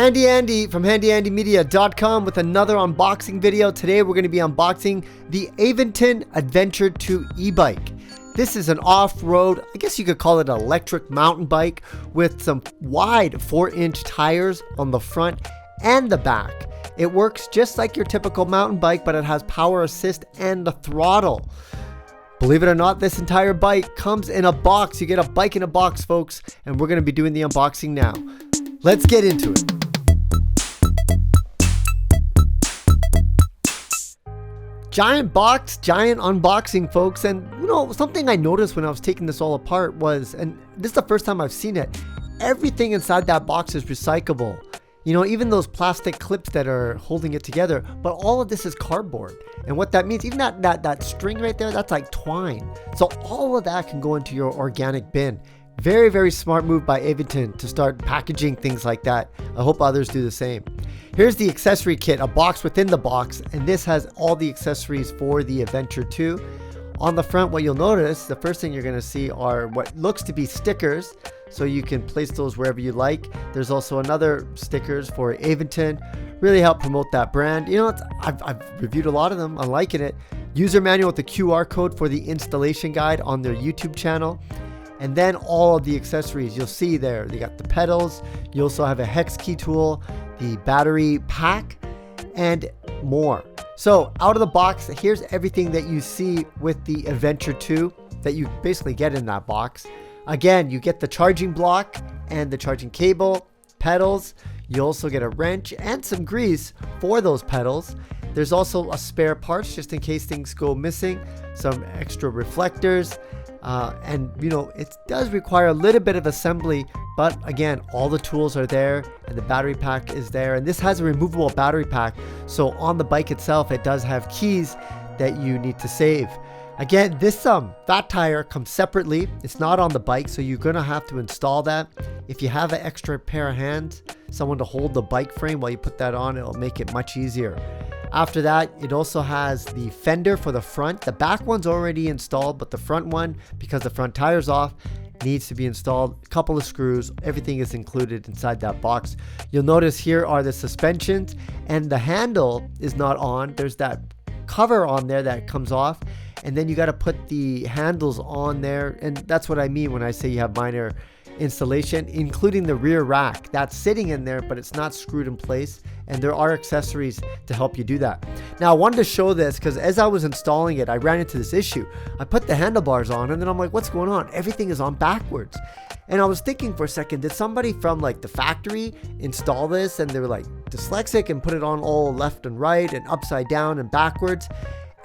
Handy Andy from handyandymedia.com with another unboxing video. Today we're going to be unboxing the Aventon Aventure2 e-bike. This is an off-road, I guess you could call it an electric mountain bike with some wide 4-inch tires on the front and the back. It works just like your typical mountain bike, but it has power assist and the throttle. Believe it or not, this entire bike comes in a box. You get a bike in a box, folks, and we're going to be doing the unboxing now. Let's get into it. Giant box, giant unboxing, folks. And you know, something I noticed when I was taking this all apart was, and this is the first time I've seen it, everything inside that box is recyclable. You know, even those plastic clips that are holding it together, but all of this is cardboard. And what that means, even that string right there, that's like twine. So all of that can go into your organic bin. Very, very smart move by Aventon to start packaging things like that. I hope others do the same. Here's the accessory kit, a box within the box, and this has all the accessories for the Aventure2. On the front, what you'll notice, the first thing you're going to see are what looks to be stickers, so you can place those wherever you like. There's also another stickers for Aventon, really help promote that brand. You know, I've reviewed a lot of them. I'm liking it. User manual with the QR code for the installation guide on their YouTube channel. And then all of the accessories you'll see there. You got the pedals. You also have a hex key tool, the battery pack, and more. So out of the box, here's everything that you see with the Aventure2 that you basically get in that box. Again, you get the charging block and the charging cable, pedals. You also get a wrench and some grease for those pedals. There's also a spare parts just in case things go missing, some extra reflectors. And you know, it does require a little bit of assembly, but again, all the tools are there and the battery pack is there. And this has a removable battery pack. So on the bike itself, it does have keys that you need to save. Again, this that tire comes separately. It's not on the bike, so you're gonna have to install that. If you have an extra pair of hands, someone to hold the bike frame while you put that on, it'll make it much easier. After that, it also has the fender for the front. The back one's already installed, but the front one, because the front tire's off, needs to be installed. A couple of screws, everything is included inside that box. You'll notice here are the suspensions, and the handle is not on. There's that cover on there that comes off, and then you got to put the handles on there, and that's what I mean when I say you have minor installation, including the rear rack that's sitting in there, but it's not screwed in place, and there are accessories to help you do that. Now I wanted to show this because as I was installing it, I ran into this issue. I put the handlebars on and then I'm like, what's going on? Everything is on backwards. And I was thinking for a second, did somebody from like the factory install this and they were like dyslexic and put it on all left and right and upside down and backwards?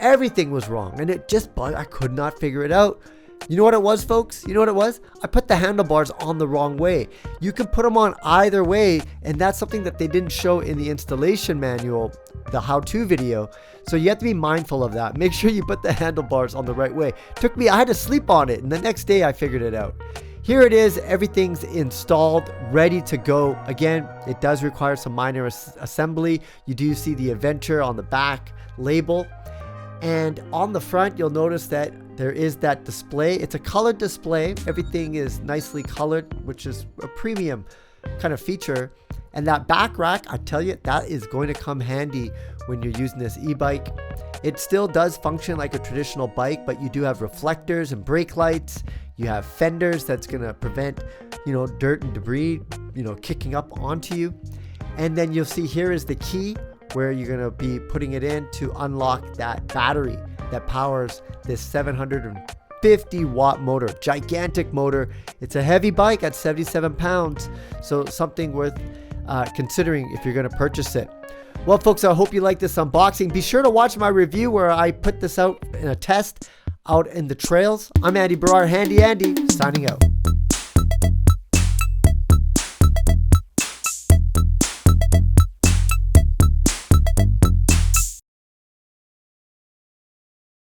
Everything was wrong, and it just bugged. I could not figure it out. You know what it was, folks? You know what it was? I put the handlebars on the wrong way. You can put them on either way, and that's something that they didn't show in the installation manual, the how-to video. So you have to be mindful of that. Make sure you put the handlebars on the right way. I had to sleep on it, and the next day I figured it out. Here it is. Everything's installed, ready to go. Again, it does require some minor assembly. You do see the Adventure on the back label. And on the front, you'll notice that there is that display. It's a colored display. Everything is nicely colored, which is a premium kind of feature. And that back rack, I tell you, that is going to come handy when you're using this e-bike. It still does function like a traditional bike, but you do have reflectors and brake lights. You have fenders that's going to prevent, you know, dirt and debris, you know, kicking up onto you. And then you'll see here is the key where you're going to be putting it in to unlock that battery that powers this 750 watt motor, gigantic motor. It's a heavy bike at 77 pounds, so something worth considering if you're going to purchase it. Well, folks, I hope you like this unboxing. Be sure to watch my review where I put this out in a test out in the trails. I'm Andy Baryer, Handy Andy, signing out.